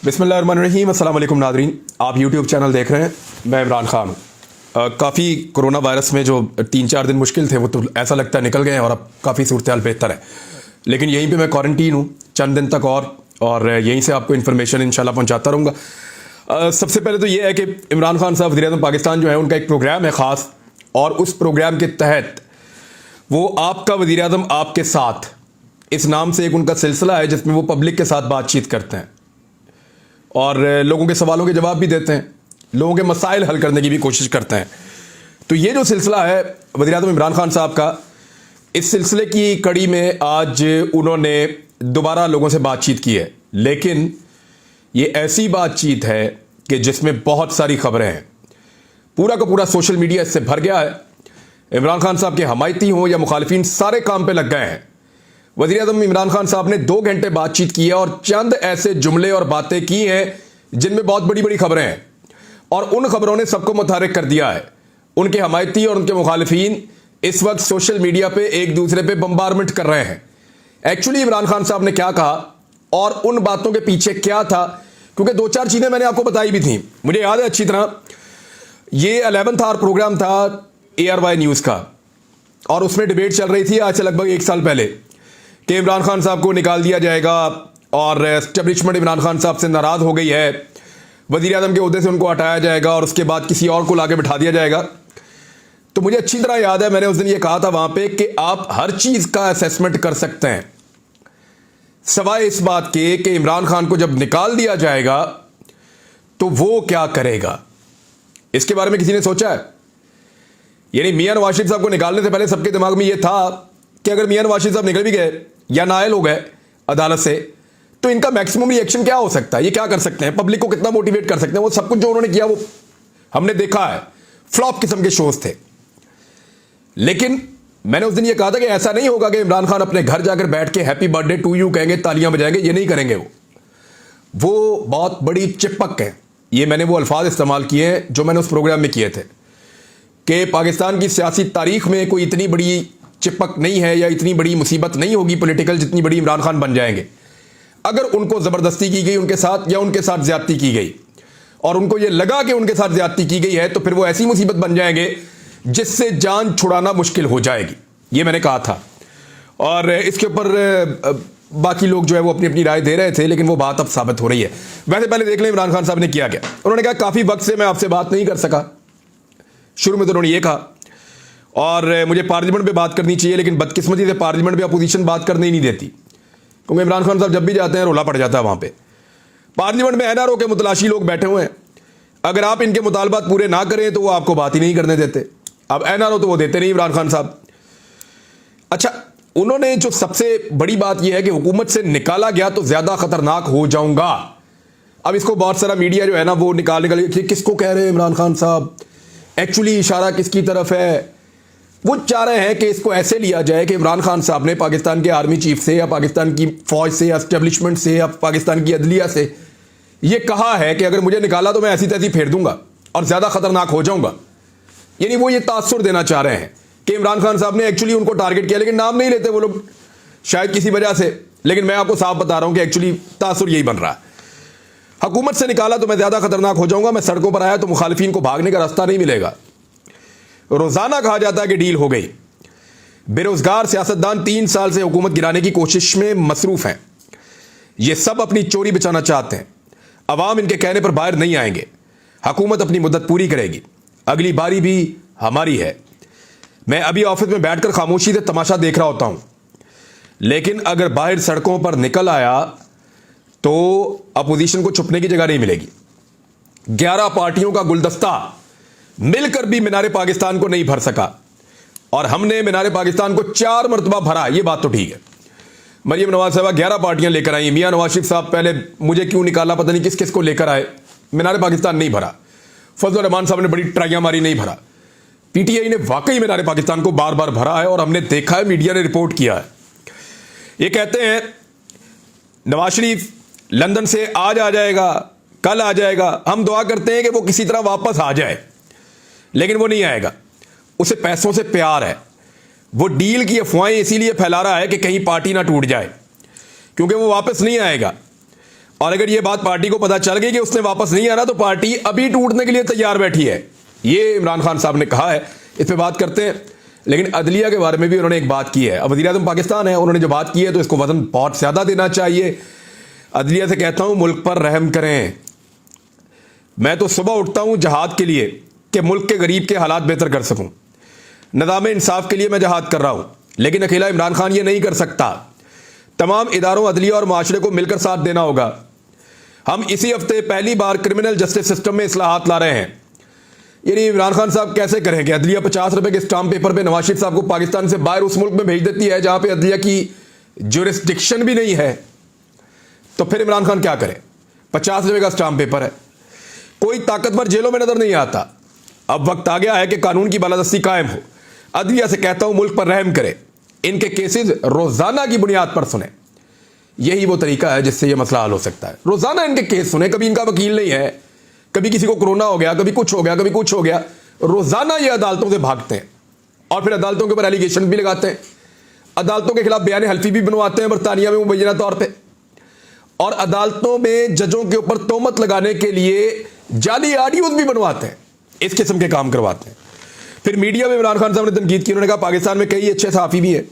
बिस्मिल्लाहिर्रहमानिर्रहीम। अस्सलाम वालेकुम नादरीन, आप यूट्यूब चैनल देख रहे हैं। मैं इमरान खान हूँ। काफ़ी कोरोना वायरस में जो 3-4 दिन मुश्किल थे वो तो ऐसा लगता है निकल गए हैं और अब काफ़ी सूरत हाल बेहतर है। लेकिन यहीं पे मैं क्वारंटीन हूँ चंद दिन तक और यहीं से आपको इन्फॉर्मेशन इंशाल्लाह पहुँचाता रहूँगा। सबसे पहले तो ये है कि इमरान खान साहब वज़ीर-ए-आज़म पाकिस्तान जो है उनका एक प्रोग्राम है ख़ास, और उस प्रोग्राम के तहत वो आपका वज़ीर-ए-आज़म आपके साथ इस नाम से एक उनका सिलसिला है जिसमें वो पब्लिक के साथ बातचीत करते हैं और लोगों के सवालों के जवाब भी देते हैं, लोगों के मसाइल हल करने की भी कोशिश करते हैं। तो ये जो सिलसिला है वज़ीर-ए-आज़म इमरान खान साहब का, इस सिलसिले की कड़ी में आज उन्होंने दोबारा लोगों से बातचीत की है, लेकिन ये ऐसी बातचीत है कि जिसमें बहुत सारी खबरें हैं। पूरा का पूरा सोशल मीडिया इससे भर गया है। इमरान खान साहब के हमायती हों या मुखालिफिन सारे काम पे लग गए हैं। वज़ीर-ए-आज़म इमरान खान साहब ने 2 घंटे बातचीत की है और चंद ऐसे जुमले और बातें की हैं जिनमें बहुत बड़ी बड़ी खबरें हैं, और उन खबरों ने सबको मुतहर्रिक कर दिया है। उनके हमायती और उनके मुखालिफिन इस वक्त सोशल मीडिया पे एक दूसरे पे बम्बारमेंट कर रहे हैं। एक्चुअली इमरान खान साहब ने क्या कहा और उन बातों के पीछे क्या था, क्योंकि 2-4 चीज़ें मैंने आपको बताई भी थी, मुझे याद है अच्छी तरह। ये 11th आवर प्रोग्राम था ARY न्यूज़ का, और उसमें डिबेट चल रही थी आज से लगभग 1 साल पहले कि इमरान खान साहब को निकाल दिया जाएगा, और एस्टेब्लिशमेंट इमरान खान साहब से नाराज़ हो गई है, वज़ीर-ए-आज़म के ओहदे से उनको हटाया जाएगा और उसके बाद किसी और को लाके बिठा दिया जाएगा। तो मुझे अच्छी तरह याद है मैंने उस दिन ये कहा था वहाँ पे कि आप हर चीज़ का असेसमेंट कर सकते हैं सवाए इस बात के कि इमरान खान को जब निकाल दिया जाएगा तो वो क्या करेगा। इसके बारे में किसी ने सोचा है? यानी मियां नवाज शरीफ साहब को निकालने से पहले सबके दिमाग में ये था कि अगर मियां नवाज शरीफ साहब निकल भी गए या नायल हो गए अदालत से, तो इनका मैक्सिमम रिएक्शन क्या हो सकता है, ये क्या कर सकते हैं, पब्लिक को कितना मोटिवेट कर सकते हैं। वो सब कुछ जो उन्होंने किया वो हमने देखा है, फ्लॉप किस्म के शोज थे। लेकिन मैंने उस दिन ये कहा था कि ऐसा नहीं होगा कि इमरान खान अपने घर जाकर बैठ के हैप्पी बर्थडे टू यू कहेंगे, तालियां बजाएंगे, ये नहीं करेंगे। वो बहुत बड़ी चिपक है, ये मैंने वो अल्फाज इस्तेमाल किए हैं जो मैंने उस प्रोग्राम में किए थे कि पाकिस्तान की सियासी तारीख में कोई इतनी बड़ी चिपक नहीं है या इतनी बड़ी मुसीबत नहीं होगी पॉलिटिकल जितनी बड़ी इमरान खान बन जाएंगे अगर उनको ज़बरदस्ती की गई उनके साथ या उनके साथ ज्यादती की गई, और उनको ये लगा कि उनके साथ ज्यादती की गई है तो फिर वो ऐसी मुसीबत बन जाएंगे जिससे जान छुड़ाना मुश्किल हो जाएगी। ये मैंने कहा था, और इसके ऊपर बाकी लोग जो है वो अपनी अपनी राय दे रहे थे, लेकिन वो बात अब साबित हो रही है। वैसे पहले देख लें इमरान खान साहब ने किया क्या। उन्होंने कहा काफ़ी वक्त से मैं आपसे बात नहीं कर सका। शुरू में तो उन्होंने ये कहा, और मुझे पार्लियामेंट में बात करनी चाहिए, लेकिन बदकिस्मती से पार्लियामेंट में अपोजिशन बात करने ही नहीं देती, क्योंकि इमरान खान साहब जब भी जाते हैं रोला पड़ जाता है वहाँ पे। पार्लियामेंट में NRO के मुतलाशी लोग बैठे हुए हैं, अगर आप इनके मुतालबात पूरे ना करें तो वो आपको बात ही नहीं करने देते। अब NRO तो वो देते नहीं इमरान खान साहब। अच्छा, उन्होंने जो सबसे बड़ी बात यह है कि हुकूमत से निकाला गया तो ज़्यादा ख़तरनाक हो जाऊंगा। अब इसको बहुत सारा मीडिया जो है ना वो निकाल किसको कह रहे हैं इमरान खान साहब, एक्चुअली इशारा किसकी तरफ है। वो चाह रहे हैं कि इसको ऐसे लिया जाए कि इमरान खान साहब ने पाकिस्तान के आर्मी चीफ से या पाकिस्तान की फ़ौज से या एस्टेब्लिशमेंट से या पाकिस्तान की अदलिया से ये कहा है कि अगर मुझे निकाला तो मैं ऐसी तैसी फेर दूंगा और ज़्यादा ख़तरनाक हो जाऊंगा। यानी वो ये तासुर देना चाह रहे हैं कि इमरान खान साहब ने एक्चुअली उनको टारगेट किया, लेकिन नाम नहीं लेते वो लोग शायद किसी वजह से, लेकिन मैं आपको साफ बता रहा हूं कि एक्चुअली तासुर यही बन रहा है। हुकूमत से निकाला तो मैं ज़्यादा ख़तरनाक हो जाऊंगा, मैं सड़कों पर आया तो मुखालिफिन को भागने का रास्ता नहीं मिलेगा। रोज़ाना कहा जाता है कि डील हो गई। बेरोज़गार सियासतदान 3 साल से हुकूमत गिराने की कोशिश में मसरूफ़ हैं। ये सब अपनी चोरी बचाना चाहते हैं। अवाम इनके कहने पर बाहर नहीं आएंगे। हुकूमत अपनी मुद्दत पूरी करेगी, अगली बारी भी हमारी है। मैं अभी ऑफिस में बैठकर खामोशी से तमाशा देख रहा होता हूं, लेकिन अगर बाहर सड़कों पर निकल आया तो अपोजिशन को छुपने की जगह नहीं मिलेगी। 11 पार्टियों का गुलदस्ता मिलकर भी मीनारे पाकिस्तान को नहीं भर सका, और हमने मीनारे पाकिस्तान को 4 मरतबा भरा। ये बात तो ठीक है, मरीम नवाज साहबा 11 पार्टियां लेकर आई। मियां नवाज शरीफ साहब पहले मुझे क्यों निकाला पता नहीं किस किस को लेकर आए, मीनारे पाकिस्तान नहीं भरा। फजल रहमान साहब ने बड़ी ट्राइयां मारी, नहीं भरा। PTI ने वाकई मीनारे पाकिस्तान को बार बार भरा है, और हमने देखा है, मीडिया ने रिपोर्ट किया है। ये कहते हैं नवाज शरीफ लंदन से आज आ जाएगा, कल आ जाएगा। हम दुआ करते हैं कि वो किसी तरह वापस आ जाए, लेकिन वो नहीं आएगा। उसे पैसों से प्यार है। वो डील की अफवाहें इसीलिए फैला रहा है कि कहीं पार्टी ना टूट जाए, क्योंकि वो वापस नहीं आएगा। और अगर ये बात पार्टी को पता चल गई कि उसने वापस नहीं आना तो पार्टी अभी टूटने के लिए तैयार बैठी है। ये इमरान खान साहब ने कहा है, इस पर बात करते हैं। लेकिन अदलिया के बारे में भी उन्होंने एक बात की है। अब वज़ीर आज़म पाकिस्तान है, उन्होंने जो बात की है तो इसको वजन बहुत ज़्यादा देना चाहिए। अदलिया से कहता हूं मुल्क पर रहम करें। मैं तो सुबह उठता हूं जहाद के लिए कि मुल्क के गरीब के हालात बेहतर कर सकूं। निज़ाम इंसाफ के लिए मैं जहाद कर रहा हूं, लेकिन अकेला इमरान खान ये नहीं कर सकता। तमाम इदारों, अदलिया और माशरे को मिलकर साथ देना होगा। हम इसी हफ्ते पहली बार क्रिमिनल जस्टिस सिस्टम में इस्लाहात ला रहे हैं। यानी इमरान खान साहब कैसे करेंगे? अदलिया 50 रुपए के स्टाम्प पेपर पे नवाज शरीफ साहब को पाकिस्तान से बाहर उस मुल्क में भेज देती है जहां पे अदलिया की ज्यूरिसडिक्शन भी नहीं है, तो फिर इमरान खान क्या करे? 50 रुपए का स्टाम्प पेपर है। कोई ताकतवर जेलों में नजर नहीं आता। अब वक्त आ गया है कि कानून की बालादस्ती कायम हो। अदलिया से कहता हूं मुल्क पर रहम करे, इनके केसेस रोजाना की बुनियाद पर सुने। यही वो तरीका है जिससे यह मसला हल हो सकता है। रोजाना इनके केस सुने। कभी इनका वकील नहीं है, कभी किसी को कोरोना हो गया, कभी कुछ हो गया, कभी कुछ हो गया। रोजाना ये अदालतों से भागते हैं और फिर अदालतों के ऊपर एलिगेशन भी लगाते हैं। अदालतों के खिलाफ बयान हल्फी भी बनवाते हैं बरतानिया में मुबैना तौर पर, और अदालतों में जजों के ऊपर तोहमत लगाने के लिए जाली ऑडियोज भी बनवाते हैं। इस किस्म के काम करवाते हैं। फिर मीडिया में इमरान खान साहब ने तनकीद की। उन्होंने कहा पाकिस्तान में कई अच्छे सहाफ़ी भी हैं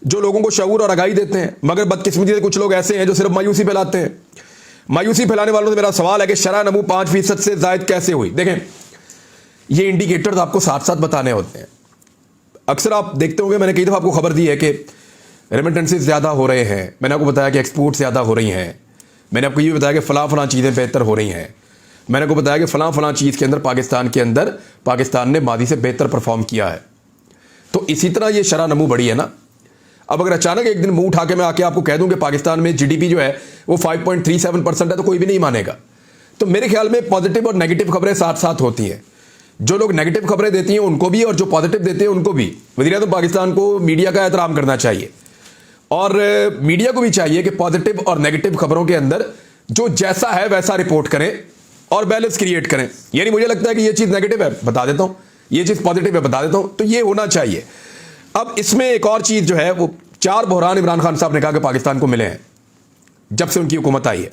जो लोगों को शऊर और आगाही देते हैं, मगर बदकिस्मती से कुछ लोग ऐसे हैं जो सिर्फ मायूसी फैलाते हैं। मायूसी फैलाने वालों से मेरा सवाल है कि शरह नमू 5% से जायद कैसे हुई? देखें, ये इंडिकेटर्स आपको साथ साथ बताने होते हैं। अक्सर आप देखते होंगे, मैंने कई दफ़ा आपको खबर दी है कि रेमिटेंसेस ज़्यादा हो रहे हैं। मैंने आपको बताया कि एक्सपोर्ट ज़्यादा हो रही हैं। मैंने आपको ये बताया कि फ़लाँ चीज़ें बेहतर हो रही हैं। मैंने आपको बताया कि फ़लाँ चीज़ के अंदर पाकिस्तान ने मादी से बेहतर परफॉर्म किया है। तो इसी तरह ये शरह नमू बढ़ी है ना। अब अगर अचानक एक दिन मुंह उठा के मैं आके आपको कह दूं कि पाकिस्तान में जीडीपी जो है वो 5.37% है, तो कोई भी नहीं मानेगा। तो मेरे ख्याल में पॉजिटिव और नेगेटिव खबरें साथ साथ होती हैं। जो लोग नेगेटिव खबरें देती हैं उनको भी, और जो पॉजिटिव देते हैं उनको भी। वज़ीर-ए-आज़म पाकिस्तान को मीडिया का एहतराम करना चाहिए, और मीडिया को भी चाहिए कि पॉजिटिव और नेगेटिव खबरों के अंदर जो जैसा है वैसा रिपोर्ट करें और बैलेंस क्रिएट करें। यानी मुझे लगता है कि ये चीज़ नेगेटिव है, बता देता हूँ, ये चीज़ पॉजिटिव है, बता देता हूँ। तो ये होना चाहिए। अब इसमें एक और चीज़ जो है, वो 4 बहरान इमरान खान साहब ने कहा कि पाकिस्तान को मिले हैं जब से उनकी हुकूमत आई है।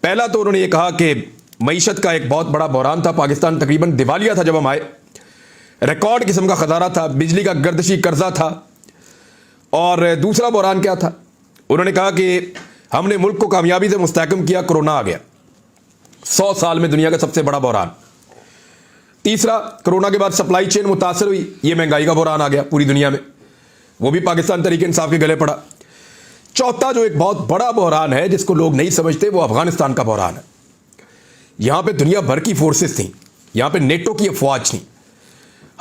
पहला तो उन्होंने ये कहा कि मईशत का एक बहुत बड़ा बहरान था। पाकिस्तान तकरीबन दिवालिया था जब हम आए। रिकॉर्ड किस्म का खजाना था, बिजली का गर्दिशी कर्जा था। और दूसरा बहरान क्या था? उन्होंने कहा कि हमने मुल्क को कामयाबी से मुस्तहकम किया, कोरोना आ गया, 100 साल में दुनिया का सबसे बड़ा बहरान। तीसरा, कोरोना के बाद सप्लाई चेन मुतासर हुई, ये महंगाई का बहरान आ गया पूरी दुनिया में, वो भी पाकिस्तान तरीके इंसाफ के गले पड़ा। चौथा जो एक बहुत बड़ा बहरान है जिसको लोग नहीं समझते, वो अफगानिस्तान का बहरान है। यहां पे दुनिया भर की फोर्सेस थी, यहां पे नेटो की अफवाज थी।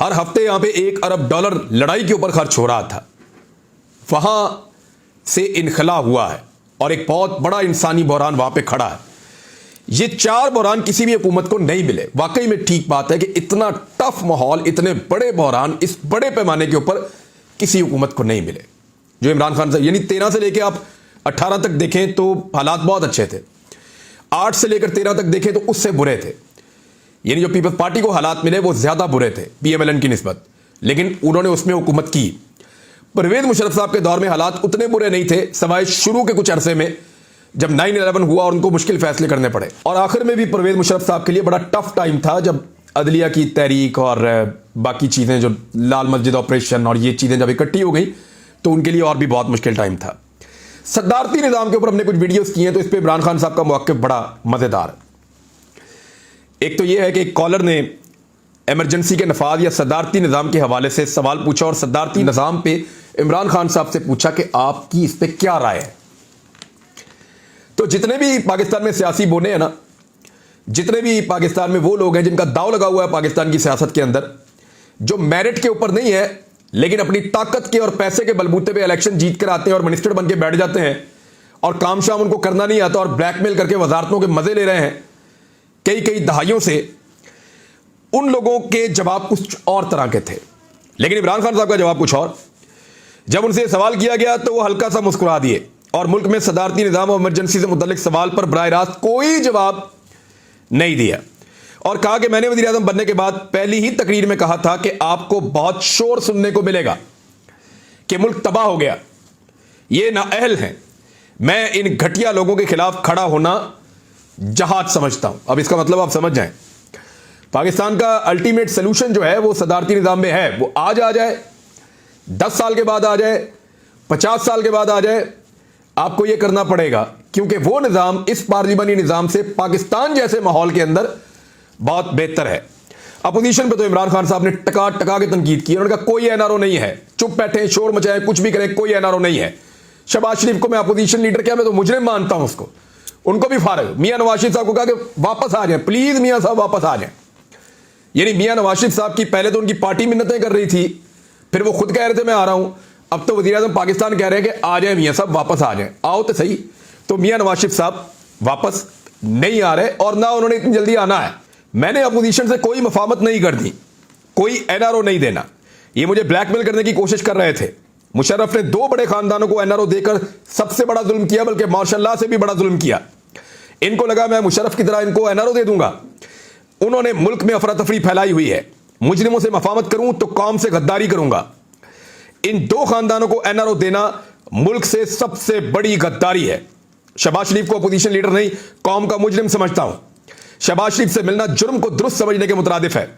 हर हफ्ते यहां पे $1 अरब लड़ाई के ऊपर खर्च हो रहा था। वहां से इनखला हुआ है और एक बहुत बड़ा इंसानी बहरान वहां पे खड़ा है। ये 4 बहरान किसी भी हुकूमत को नहीं मिले। वाकई में ठीक बात है कि इतना टफ माहौल, इतने बड़े बहरान इस बड़े पैमाने के ऊपर किसी हुकूमत को नहीं मिले जो इमरान खान साहब, यानी 13 से लेकर आप 18 तक देखें तो हालात बहुत अच्छे थे। 8 से लेकर 13 तक देखें तो उससे बुरे थे। यानी जो पीपल्स पार्टी को हालात मिले वो ज्यादा बुरे थे PMLN की निस्बत, लेकिन उन्होंने उसमें हुकूमत की। परवेज मुशर्रफ साहब के दौर में हालात उतने बुरे नहीं थे, सवाए शुरू के कुछ अरसे में जब 9/11 हुआ और उनको मुश्किल फैसले करने पड़े। और आखिर में भी परवेज मुशर्रफ साहब के लिए बड़ा टफ टाइम था जब अदलिया की तहरीक और बाकी चीज़ें, जो लाल मस्जिद ऑपरेशन और ये चीज़ें जब इकट्ठी हो गई तो उनके लिए और भी बहुत मुश्किल टाइम था। सद्दारती निज़ाम के ऊपर हमने कुछ वीडियोस किए हैं, तो इस पर इमरान खान साहब का मौक़िफ़ बड़ा मज़ेदार है। एक तो ये है कि एक कॉलर ने एमरजेंसी के नफाज या सद्दारती निज़ाम के हवाले से सवाल पूछा और सद्दारती निज़ाम पे इमरान खान साहब से पूछा कि आपकी इस पर क्या राय है। तो जितने भी पाकिस्तान में सियासी बोने हैं ना, जितने भी पाकिस्तान में वो लोग हैं जिनका दाव लगा हुआ है पाकिस्तान की सियासत के अंदर, जो मेरिट के ऊपर नहीं है लेकिन अपनी ताकत के और पैसे के बलबूते पे इलेक्शन जीत कर आते हैं और मिनिस्टर बन के बैठ जाते हैं और काम शाम उनको करना नहीं आता और ब्लैकमेल करके वजारतों के मजे ले रहे हैं कई कई दहाइयों से, उन लोगों के जवाब कुछ और तरह के थे। लेकिन इमरान खान साहब का जवाब कुछ और। जब उनसे सवाल किया गया तो वो हल्का सा मुस्कुरा दिए और मुल्क में सदारती निज़ाम और इमरजेंसी से मुतल्लिक सवाल पर बराह रास्त कोई जवाब नहीं दिया और कहा कि मैंने वज़ीर आज़म बनने के बाद पहली ही तकरीर में कहा था कि आपको बहुत शोर सुनने को मिलेगा कि मुल्क तबाह हो गया, ये नाअहल हैं। मैं इन घटिया लोगों के खिलाफ खड़ा होना जहाज समझता हूं। अब इसका मतलब आप समझ जाएं, पाकिस्तान का अल्टीमेट सोल्यूशन जो है वो सदारती निजाम में है। वो आज आ जाए, 10 साल के बाद आ जाए, 50 साल के बाद आ जाए, आपको यह करना पड़ेगा, क्योंकि वो निजाम इस पार्लिमानी निजाम से पाकिस्तान जैसे माहौल के अंदर बहुत बेहतर है। अपोजिशन पे तो इमरान खान साहब ने टका टका के तनकीद की। उन्होंने कहा कोई एनआरओ नहीं है, चुप बैठे, शोर मचाए, कुछ भी करें, कोई एनआरओ नहीं है। शहबाज शरीफ को मैं अपोजिशन लीडर क्या, मैं तो मुजरिम मानता हूं उसको। उनको भी फारग, मियां नवाज शरीफ साहब को कहा कि वापस आ जाए, प्लीज मियां साहब वापस आ जाए। यानी मियां नवाज शरीफ साहब की पहले तो उनकी पार्टी मिन्नतें कर रही थी, फिर वो खुद कह रहे थे मैं आ रहा हूं, अब तो वज़ीर आज़म पाकिस्तान कह रहे हैं कि आ जाए मियां साहब, वापस आ जाए। आओ तो सही। तो मियां नवाज शरीफ साहब वापस नहीं आ रहे और ना उन्होंने इतनी जल्दी आना है। मैंने अपोजिशन से कोई मफामत नहीं कर दी, कोई एनआरओ नहीं देना। ये मुझे ब्लैकमेल करने की कोशिश कर रहे थे। मुशर्रफ ने 2 बड़े खानदानों को एनआरओ देकर सबसे बड़ा जुल्म किया, बल्कि माशाल्लाह से भी बड़ा जुल्म किया। इनको लगा मैं मुशर्रफ की तरह इनको एनआरओ दे दूंगा। उन्होंने मुल्क में अफरा तफरी फैलाई हुई है। मुजरिमों से मफामत करूं तो कौम से गद्दारी करूंगा। इन 2 खानदानों को एनआरओ देना मुल्क से सबसे बड़ी गद्दारी है। शहबाज शरीफ को अपोजिशन लीडर नहीं, कौम का मुजरिम समझता हूं। शहबाज शरीफ से मिलना जुर्म को दुरुस्त समझने के मुतरादिफ है।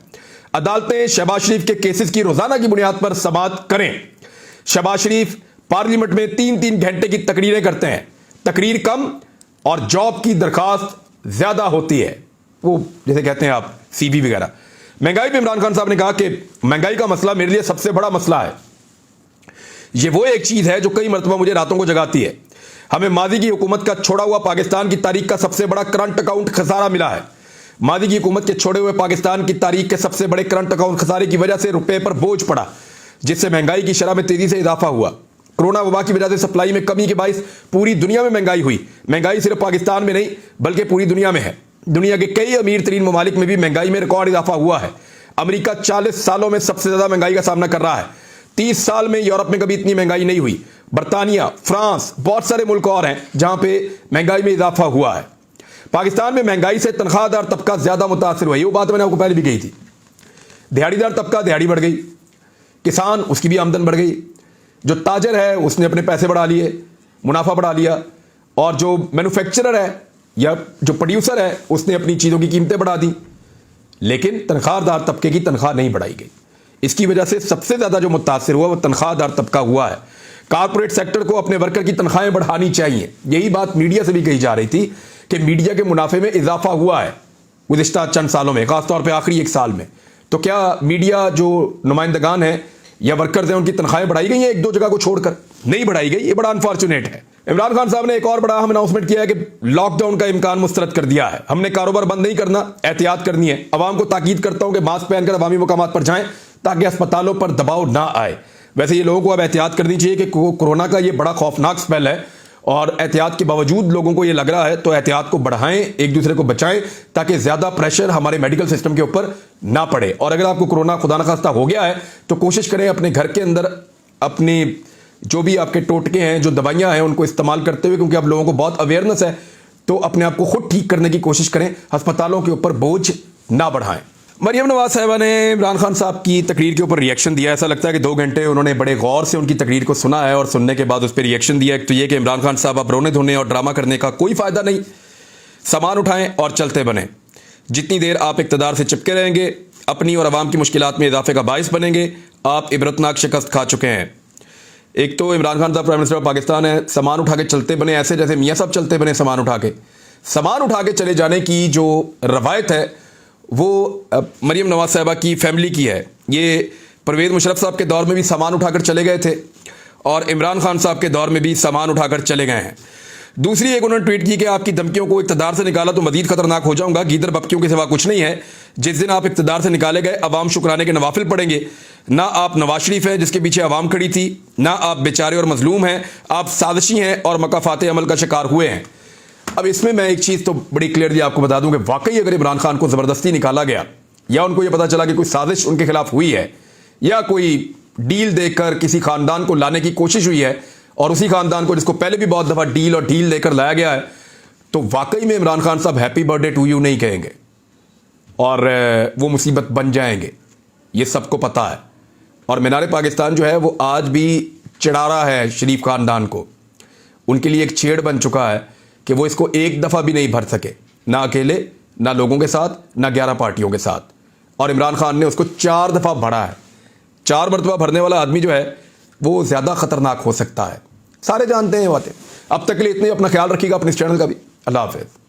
अदालतें शहबाज शरीफ के केसेस की रोजाना की बुनियाद पर समाअत करें। शहबाज शरीफ पार्लियामेंट में 3-3 घंटे की तकरीरें करते हैं, तकरीर कम और जॉब की दरखास्त ज्यादा होती है। वो जैसे कहते हैं आप सीवी वगैरह। महंगाई पे इमरान खान साहब ने कहा कि महंगाई का मसला मेरे लिए सबसे बड़ा मसला है। ये वो एक चीज है जो कई मरतबा मुझे रातों को जगाती है। हमें माजी की हुकूमत का छोड़ा हुआ पाकिस्तान की तारीख का सबसे बड़ा करंट अकाउंट खसारा मिला है। माजी की हुकूमत के छोड़े हुए पाकिस्तान की तारीख के सबसे बड़े करंट अकाउंट खसारे की वजह से रुपए पर बोझ पड़ा, जिससे महंगाई की शरह में तेजी से इजाफा हुआ। कोरोना वबा की वजह से सप्लाई में कमी के बाइस पूरी दुनिया में महंगाई हुई। महंगाई सिर्फ पाकिस्तान में नहीं बल्कि पूरी दुनिया में है। दुनिया के कई अमीर तरीन ममालिक में भी महंगाई में रिकॉर्ड इजाफा हुआ है। अमेरिका 40 सालों में सबसे ज्यादा महंगाई का सामना कर रहा है। 30 साल में यूरोप में कभी इतनी महंगाई नहीं हुई। बरतानिया, फ्रांस, बहुत सारे मुल्क और हैं जहां पे महंगाई में इजाफा हुआ है। पाकिस्तान में महंगाई से तनख्वाहदार तबका ज्यादा मुतासर हुआ। ये वो बात मैंने आपको पहले भी कही थी। दिहाड़ीदार तबका दिहाड़ी बढ़ गई, किसान उसकी भी आमदन बढ़ गई, जो ताजर है उसने अपने पैसे बढ़ा लिए, मुनाफा बढ़ा लिया, और जो मैन्युफैक्चरर है या जो प्रोड्यूसर है उसने अपनी चीज़ों की कीमतें बढ़ा दी, लेकिन तनख्वाहदार तबके की तनख्वाह नहीं बढ़ाई गई। इसकी वजह से सबसे ज़्यादा जो मुतासर हुआ वो तनख्वाहदार तबका हुआ है। कारपोरेट सेक्टर को अपने वर्कर की तनख्वाहें बढ़ानी चाहिए। यही बात मीडिया से भी कही जा रही थी कि मीडिया के मुनाफे में इजाफा हुआ है गुज़िश्ता चंद सालों में, खासतौर पर आखिरी 1 साल में। तो क्या मीडिया जो नुमाइंदगान है या वर्कर्स हैं उनकी तनख्वाहें बढ़ाई गई हैं 1-2 जगह को छोड़कर? नहीं बढ़ाई गई। ये बड़ा अनफॉर्चुनेट है। इमरान खान साहब ने एक और बड़ा हम अनाउंसमेंट किया है कि लॉकडाउन का इम्कान मुस्तरद कर दिया है। हमने कारोबार बंद नहीं करना, एहतियात करनी है। अवाम को ताकीद करता हूं कि मास्क पहनकर अवामी मुकामात पर जाएं ताकि अस्पतालों पर दबाव ना आए। वैसे ये लोगों को अब एहतियात करनी चाहिए कि कोरोना का ये बड़ा खौफनाक स्पेल है और एहतियात के बावजूद लोगों को ये लग रहा है, तो एहतियात को बढ़ाएं, एक दूसरे को बचाएं ताकि ज्यादा प्रेशर हमारे मेडिकल सिस्टम के ऊपर ना पड़े। और अगर आपको कोरोना खुदा न खास्ता हो गया है तो कोशिश करें अपने घर के अंदर अपने जो भी आपके टोटके हैं, जो दवाइयां हैं, उनको इस्तेमाल करते हुए, क्योंकि अब लोगों को बहुत अवेयरनेस है, तो अपने आप को खुद ठीक करने की कोशिश करें, अस्पतालों के ऊपर बोझ ना बढ़ाएं। मरियम नवाज साहिबा ने इमरान खान साहब की तकरीर के ऊपर रिएक्शन दिया। ऐसा लगता है कि 2 घंटे उन्होंने बड़े गौर से उनकी तकरीर को सुना है और सुनने के बाद उस पर रिएक्शन दिया। एक तो ये कि इमरान खान साहब अब रोने धोने और ड्रामा करने का कोई फ़ायदा नहीं, सामान उठाएं और चलते बने। जितनी देर आप इक़्तिदार से चिपके रहेंगे अपनी और आवाम की मुश्किलात में इजाफे का बायस बनेंगे। आप इबरतनाक शिकस्त खा चुके हैं। एक तो इमरान खान साहब प्राइम मिनिस्टर ऑफ पाकिस्तान है, सामान उठा के चलते बने, ऐसे जैसे मियाँ साहब चलते बने सामान उठा के चले जाने की जो रवायत है वो मरियम नवाज साहिबा की फैमिली की है। ये परवेज़ मुशर्रफ साहब के दौर में भी सामान उठाकर चले गए थे और इमरान खान साहब के दौर में भी सामान उठाकर चले गए हैं। दूसरी एक उन्होंने ट्वीट की कि आपकी धमकियों को इक़्तिदार से निकाला तो मजीद खतरनाक हो जाऊंगा। गीदर बप्पियों के सिवा कुछ नहीं है। जिस दिन आप इक़्तिदार से निकाले गए अवाम शुक्राने के नवाफिल पढ़ेंगे। ना आप नवाज शरीफ हैं जिसके पीछे अवाम खड़ी थी, ना आप बेचारे और मजलूम हैं, आप साजिशी हैं और मकाफात अमल का शिकार हुए हैं। अब इसमें मैं एक चीज़ तो बड़ी क्लियरली आपको बता दूं कि वाकई अगर इमरान खान को ज़बरदस्ती निकाला गया या उनको यह पता चला कि कोई साजिश उनके खिलाफ हुई है या कोई डील देकर किसी खानदान को लाने की कोशिश हुई है और उसी खानदान को जिसको पहले भी बहुत दफ़ा डील देकर लाया गया है, तो वाकई में इमरान खान साहब हैप्पी बर्थडे टू यू नहीं कहेंगे और वो मुसीबत बन जाएंगे। ये सबको पता है। और मीनार पाकिस्तान जो है वो आज भी चिढ़ा रहा है शरीफ खानदान को उनके लिए एक छेड़ बन चुका है कि वो इसको एक दफ़ा भी नहीं भर सके, ना अकेले, ना लोगों के साथ, ना 11 पार्टियों के साथ। और इमरान खान ने उसको 4 दफ़ा भरा है। 4 मरतबा भरने वाला आदमी जो है वो ज़्यादा ख़तरनाक हो सकता है। सारे जानते हैं ये बातें। अब तक के लिए इतने, अपना ख्याल रखिएगा, अपने इस चैनल का भी। अल्लाह हाफ़िज़।